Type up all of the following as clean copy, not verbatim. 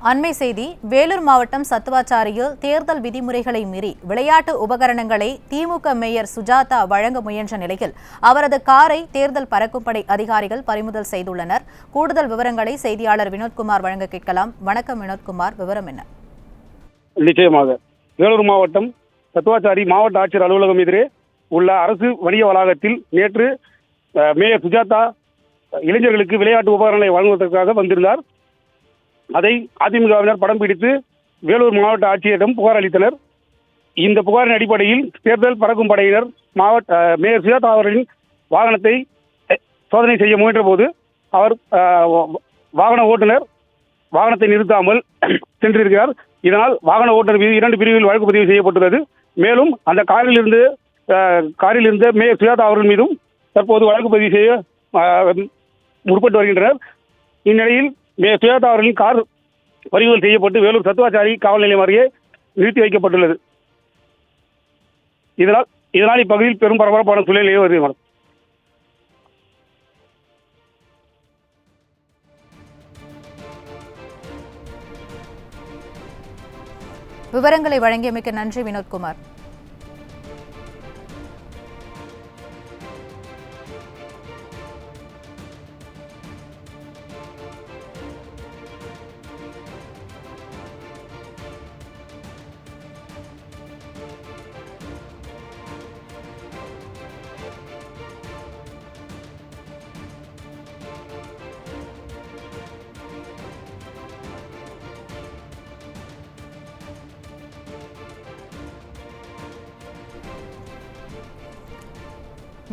அண்மை செய்தி. வேலூர் மாவட்டம் சத்துவாச்சாரியில் தேர்தல் விதிமுறைகளை மீறி விளையாட்டு உபகரணங்களை திமுக மேயர் சுஜாதா வழங்க முயன்ற நிலையில் அவரது காரை தேர்தல் பறக்கும்படை அதிகாரிகள் பறிமுதல் செய்துள்ளனர். கூடுதல் விவரங்களை செய்தியாளர் வினோத்குமார் வழங்க கேட்கலாம். வணக்கம் வினோத்குமார், விவரம் என்ன? நிச்சயமாக. வேலூர் மாவட்டம் சத்துவாச்சாரி மாவட்ட ஆட்சியர் அலுவலகம் எதிரே உள்ள அரசு வணிக வளாகத்தில் நேற்று மேயர் சுஜாதா இளைஞர்களுக்கு விளையாட்டு உபகரணங்களை வழங்குவதற்காக வந்திருந்தார். அதை அதிமுகவினர் படம் பிடித்து வேலூர் மாவட்ட ஆட்சியரிடம் புகார் அளித்தனர். இந்த புகாரின் அடிப்படையில் தேர்தல் பறக்கும் படையினர் மேயர் சுஜாதா அவர்களின் வாகனத்தை சோதனை செய்ய முயன்ற போது அவர் வாகன ஓட்டுநர் வாகனத்தை நிறுத்தாமல் சென்றிருக்கிறார். இதனால் வாகன ஓட்டுநர் மீது 2 பிரிவில் வழக்கு பதிவு செய்யப்பட்டுள்ளது. மேலும் அந்த காரில் இருந்த மேயர் சுஜாதா அவர்கள் மீதும் தற்போது வழக்கு பதிவு செய்ய முற்பட்டு வருகின்றனர். இந்நிலையில் மேயர் சுஜாதா அவர்களின் கார் பறிமுதல் செய்யப்பட்டு வேலூர் சத்துவாச்சாரி காவல் நிலையம் அருகே நிறுத்தி வைக்கப்பட்டுள்ளது. இதனால் இப்பகுதியில் பெரும் பரபரப்பான சூழ்நிலை வருகிறது. விவரங்களை வழங்கியமைக்கு நன்றி வினோத்குமார்.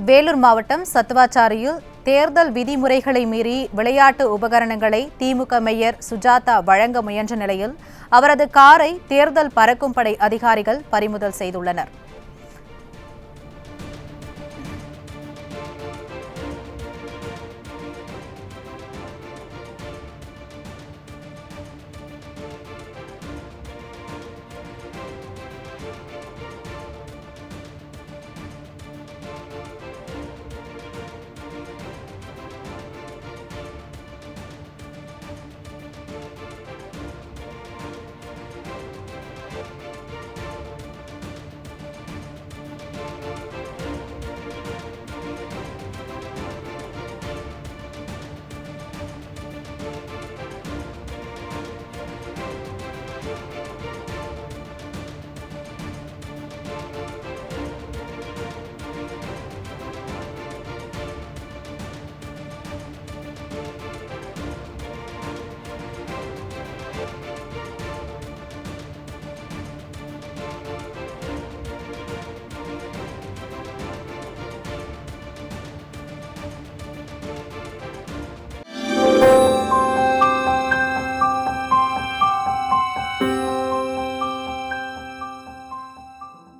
வேலூர் மாவட்டம் சத்துவாச்சாரியில் தேர்தல் விதிமுறைகளை மீறி விளையாட்டு உபகரணங்களை திமுக மேயர் சுஜாதா வழங்க முயன்ற நிலையில் அவரது காரை தேர்தல் பறக்கும் படை அதிகாரிகள் பறிமுதல் செய்துள்ளனர்.